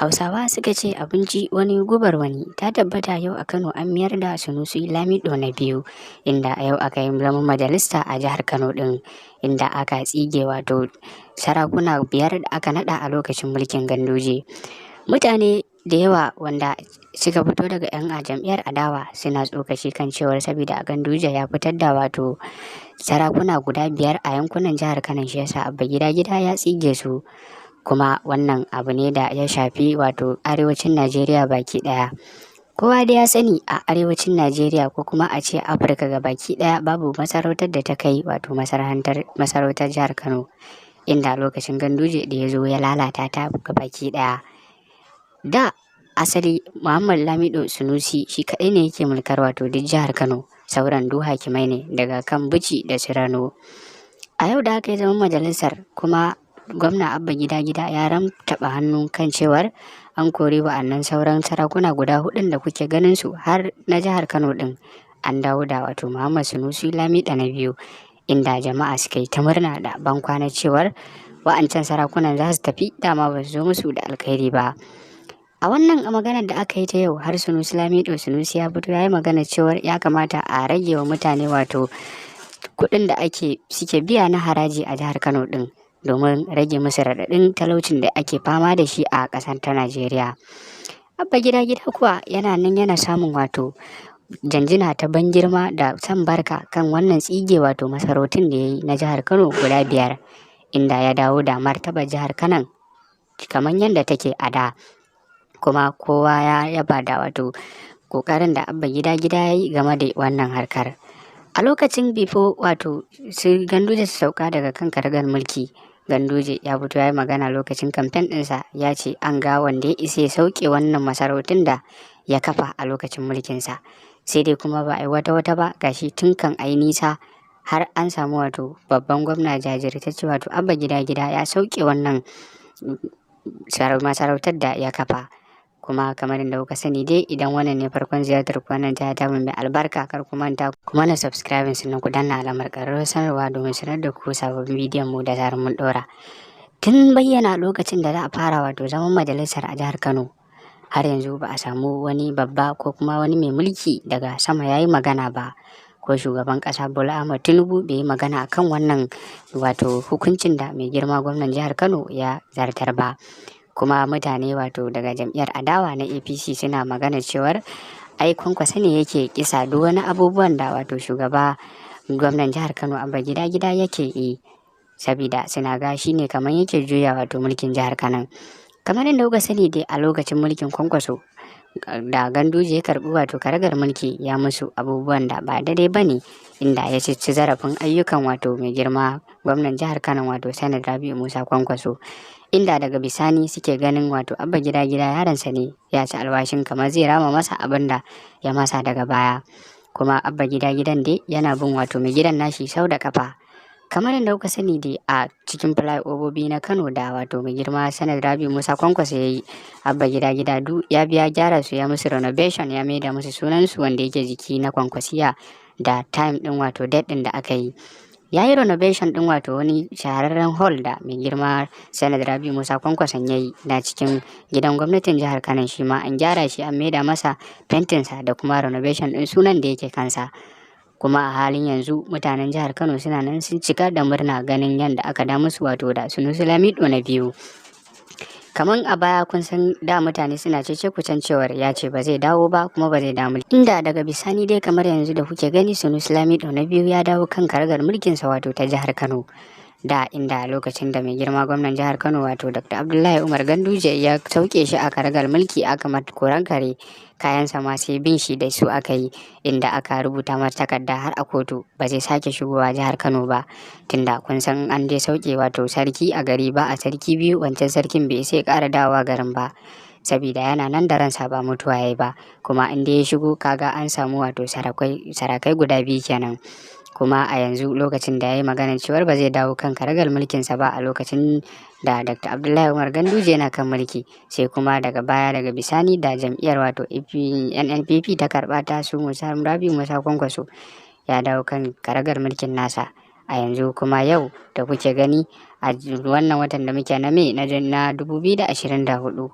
Hausawa suka ce abinci wani gubar wani. Ta tabbata yau a Kano an mayar da Sunusi Lamido na biyu, inda a yau aka yi zaman majalisa a jihar Kano din, inda aka tsige wato sarakuna 5 da aka nada a lokacin mulkin Ganduje. Mutane da yawa wanda suka fito daga 'yan jam'iyyar adawa suna tsokaci kan cewar saboda Ganduje ya fitar da wato sarakuna guda 5 a yankunan jihar Kano, shi yasa Abba Gida Gida ya tsige su. Kuma wannan abu ne da ya shafi wato arewacin Najeriya baki daya. Kowa da ya sani a arewacin Najeriya ko kuma a ce Afirka ga baki daya babu masarautar da ta kai wato masarautar jihar Kano, inda lokacin Ganduje da ya zo ya lalata ta ga baki daya. Da asali Muhammad Lamido Sunusi shi kadai ne yake mulkar wato duk jihar Kano, sauran du hakimai ne daga kan Bichi da Shirano. A yau da aka yi zaman majalisar kuma gwamna Abba Gida Gida ya ramtaba hannu kan cewar an kori wa'annan sauran sarakuna guda 4 da kuke ganin su har na jihar Kano din, an dawo da wato Muhammad Sunusi Lamido na biyu, inda jama'a suka yi ta murna da bankwana cewar wa'ancan sarakunan za su tafi, dama ba su zo musu da alkhairi ba. A wannan maganar da aka yi ta yau har Sunusi Lamido Sunusi ya fito ya yi magana cewar ya kamata a rage wa mutane wato kuɗin da suke biya na haraji a jihar Kano din, domin rage musu raɗaɗin talaucin da ake fama da shi a ƙasar ta Najeriya. Abba Gida Gida kuwa yana nan yana samun wato janjina ta ban girma da san barka kan wannan tsige wato masarautun da ya yi na jihar Kano guda 5, inda ya dawo da martaba jihar Kano kamar yadda take a da. Kuma kowa ya yaba da wato ƙoƙarin da Abba Gida Gida ya yi game da wannan harkar. A lokacin bifo wato su Ganduje su sauka daga kan karagar mulki, Ganduje ya fito ya yi magana lokacin kamfen ɗinsa, ya ce an ga wanda ya isa ya sauke wannan masarautun da ya kafa a lokacin mulkinsa. Sai dai kuma ba a yi wata ba, gashi tun kan a yi nisa har an samu wato babban gwamna jajirtacce wato Abba Gida Gida ya sauke wannan masarautar da ya kafa. Kuma kamar yadda kuka sani dai, idan wannan ne farkon ziyartar ku wannan jiha ta mai albarka, kar ku manta kuma na subscribe sannan ku danna alamar ƙararrawar sanarwa domin sanar da ku sababbin bidiyon mu da zarar mun ɗora. Tun bayyana lokacin da za a fara wato zaman majalisar a jihar Kano, har yanzu ba a samu wani babba ko kuma wani mai mulki daga sama ya yi magana ba, ko shugaban ƙasa Bola Ahmed Tinubu bai yi magana akan wannan wato hukuncin da mai girma gwamnan jihar Kano ya zartar ba. Kuma mutane wato daga jam'iyyar adawa na APC suna magana cewar ai Kwankwasa ne yake kisa duk wani abubuwan da wato shugaba gwamnan jihar Kano Abba Gida Gida yake yi, sabida suna ga shi ne kamar yake juya wato mulkin jihar Kano. Kamar yadda kuka sani dai, a lokacin mulkin Kwankwaso da Ganduje ya karbi wato karagar mulki, ya musu abubuwan da ba daidai bane, inda ya ci zarafin ayyukan wato mai girma gwamnan jihar Kano wato Sanad Rabi'u Musa Kwankwaso, inda daga bisani suke ganin wato Abba Gida Gida yaransa ne, ya ci alwashin kamar zai rama masa abin da ya masa daga baya. Kuma Abba Gida Gidan dai yana bin wato mai gidan nashi sau da kafa. Kamar yadda kuka sani dai, a cikin flyover na Kano da wato mai girma Sanad Rabi'u Musa Kwankwaso ya yi, Abba Gida Gida ya biya gyara su, ya musu renovation, ya maida musu sunansu wanda yake jiki na Kwankwasiya da time din wato date din da aka yi. Ya yi renovation din wato wani shahararren hall da mai girma Sanad Rabi'u Musa Kwankwason ya yi na cikin gidan gwamnatin jihar Kano, shi ma an gyara shi, an maida masa fentinsa da kuma renovation din sunan da yake kansa. Kuma a halin yanzu mutanen jihar Kano suna nan sun cika da murna ganin yadda aka da musu wato da Sunusi Lamido na biyu. Kamar a baya kun san da mutane suna cece kucen cewar ya ce ba zai dawo ba kuma ba zai damu, inda daga bisani dai kamar yanzu da kuke gani Sunusi Lamido na biyu ya dawo kan karagar mulkinsa wato ta jihar Kano. Da inda lokacin da mai girma gwamnan jihar Kano wato Dr. Abdullahi Umar Ganduje ya sauke shi a karagar mulki, aka mata koran kare, kayansa ma sai bin shi da su aka yi, inda aka rubuta masa takarda har a kotu ba zai sake shigowa jihar Kano ba, tunda kun san an dai sauke wato sarki a gari ba a sarki biyu, wancan sarkin bai sai ƙara dawowa garin ba, sabida yana nan da ransa ba mutuwa yayi ba. Kuma in dai ya shigo kaga an samu wato sarakai guda 2 kenan. Kuma a yanzu lokacin da ya yi maganar cewar ba zai dawo kan karagar mulkinsa ba a lokacin da Dr. Abdullahi Umar Ganduje yana kan mulki, sai kuma daga baya daga bisani da jam'iyyar wato NNPP ta karɓa ta su Musa Rabi'u Musa Kwankwaso, ya dawo kan karagar mulkin nasa. A yanzu kuma yau da kuke gani a wannan watan da muke na Mai na 2024,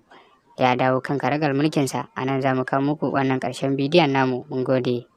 ya dawo kan karagar mulkinsa. A nan za mu kawo muku wannan ƙarshen bidiyon namu. Mun gode.